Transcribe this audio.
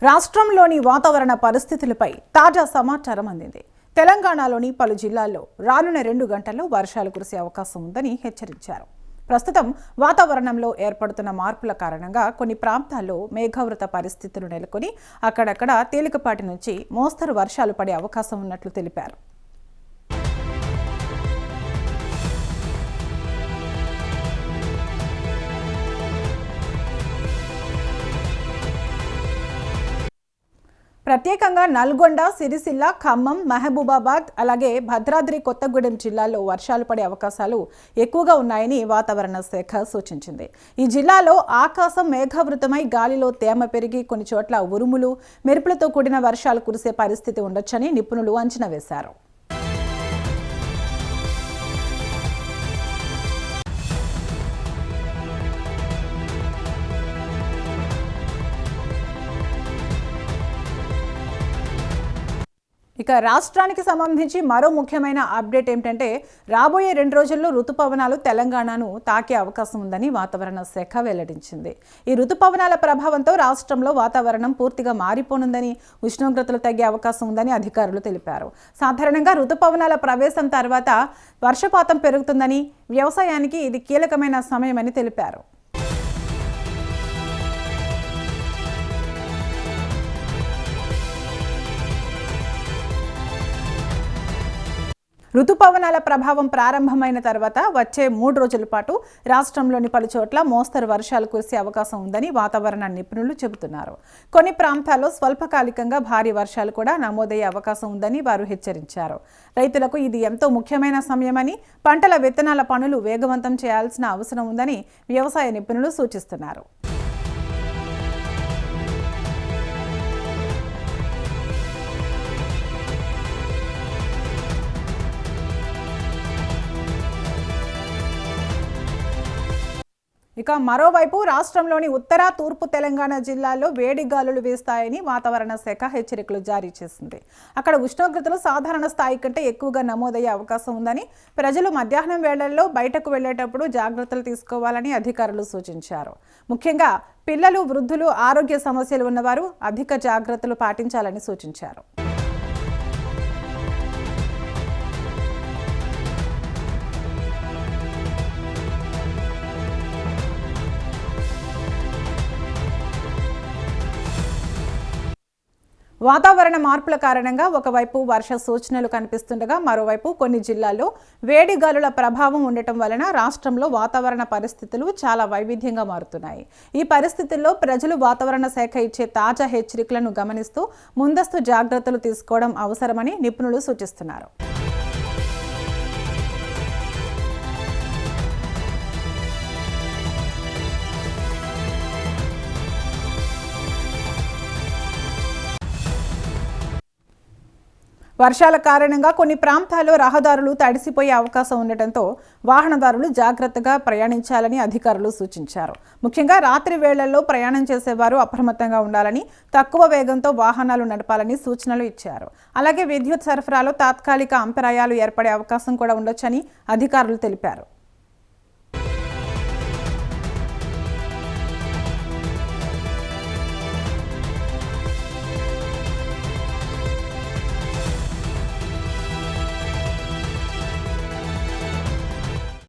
రాష్ట్రంలోని వాతావరణ పరిస్థితులపై తాజా సమాచారం అందింది. తెలంగాణలోని పలు జిల్లాల్లో రానున్న 2 గంటల్లో వర్షాలు కురిసే అవకాశం ఉందని హెచ్చరించారు. ప్రస్తుతం వాతావరణంలో ఏర్పడుతున్న మార్పుల కారణంగా కొన్ని ప్రాంతాల్లో మేఘావృత పరిస్థితులు నెలకొని అక్కడక్కడ తేలికపాటి నుంచి మోస్తరు వర్షాలు పడే అవకాశం ఉన్నట్లు తెలిపారు. ప్రత్యేకంగా నల్గొండ, సిరిసిల్ల, ఖమ్మం, మహబూబాబాద్ అలాగే భద్రాద్రి కొత్తగూడెం జిల్లాల్లో వర్షాలు పడే అవకాశాలు ఎక్కువగా ఉన్నాయని వాతావరణ శాఖ సూచించింది. ఈ జిల్లాలో ఆకాశం మేఘావృతమై గాలిలో తేమ పెరిగి కొన్ని చోట్ల ఉరుములు, మెరుపులతో కూడిన వర్షాలు కురిసే పరిస్థితి ఉండొచ్చని నిపుణులు అంచనా వేశారు. ఇక రాష్ట్రానికి సంబంధించి మరో ముఖ్యమైన అప్డేట్ ఏమిటంటే రాబోయే 2 రోజుల్లో రుతుపవనాలు తెలంగాణను తాకే అవకాశం ఉందని వాతావరణ శాఖ వెల్లడించింది. ఈ రుతుపవనాల ప్రభావంతో రాష్ట్రంలో వాతావరణం పూర్తిగా మారిపోనుందని, ఉష్ణోగ్రతలు తగ్గే అవకాశం ఉందని అధికారులు తెలిపారు. సాధారణంగా రుతుపవనాల ప్రవేశం తర్వాత వర్షపాతం పెరుగుతుందని, వ్యవసాయానికి ఇది కీలకమైన సమయమని తెలిపారు. రుతుపవనాల ప్రభావం ప్రారంభమైన తర్వాత వచ్చే 3 రోజుల పాటు రాష్ట్రంలోని పలు చోట్ల మోస్తరు వర్షాలు కురిసే అవకాశం ఉందని వాతావరణ నిపుణులు చెబుతున్నారు. కొన్ని ప్రాంతాల్లో స్వల్పకాలికంగా భారీ వర్షాలు కూడా నమోదయ్యే అవకాశం ఉందని వారు హెచ్చరించారు. రైతులకు ఇది ఎంతో ముఖ్యమైన సమయమని, పంటల విత్తనాల పనులు వేగవంతం చేయాల్సిన అవసరం ఉందని వ్యవసాయ నిపుణులు సూచిస్తున్నారు. ఇక మరోవైపు రాష్ట్రంలోని ఉత్తర, తూర్పు తెలంగాణ జిల్లాల్లో వేడి గాలులు వీస్తాయని వాతావరణ శాఖ హెచ్చరికలు జారీ చేసింది. అక్కడ ఉష్ణోగ్రతలు సాధారణ స్థాయి కంటే ఎక్కువగా నమోదయ్యే అవకాశం ఉందని, ప్రజలు మధ్యాహ్నం వేళల్లో బయటకు వెళ్లేటప్పుడు జాగ్రత్తలు తీసుకోవాలని అధికారులు సూచించారు. ముఖ్యంగా పిల్లలు, వృద్ధులు, ఆరోగ్య సమస్యలు ఉన్నవారు అధిక జాగ్రత్తలు పాటించాలని సూచించారు. వాతావరణ మార్పుల కారణంగా ఒకవైపు వర్ష సూచనలు కనిపిస్తుండగా మరోవైపు కొన్ని జిల్లాల్లో వేడి గాలుల ప్రభావం ఉండటం వలన రాష్ట్రంలో వాతావరణ పరిస్థితులు చాలా వైవిధ్యంగా మారుతున్నాయి. ఈ పరిస్థితుల్లో ప్రజలు వాతావరణ శాఖ ఇచ్చే తాజా హెచ్చరికలను గమనిస్తూ ముందస్తు జాగ్రత్తలు తీసుకోవడం అవసరమని నిపుణులు సూచిస్తున్నారు. వర్షాల కారణంగా కొన్ని ప్రాంతాల్లో రహదారులు తడిసిపోయే అవకాశం ఉండటంతో వాహనదారులు జాగ్రత్తగా ప్రయాణించాలని అధికారులు సూచించారు. ముఖ్యంగా రాత్రి వేళల్లో ప్రయాణం చేసేవారు అప్రమత్తంగా ఉండాలని, తక్కువ వేగంతో వాహనాలు నడపాలని సూచనలు ఇచ్చారు. అలాగే విద్యుత్ సరఫరాలో తాత్కాలిక అంతరాయాలు ఏర్పడే అవకాశం కూడా ఉండొచ్చని అధికారులు తెలిపారు.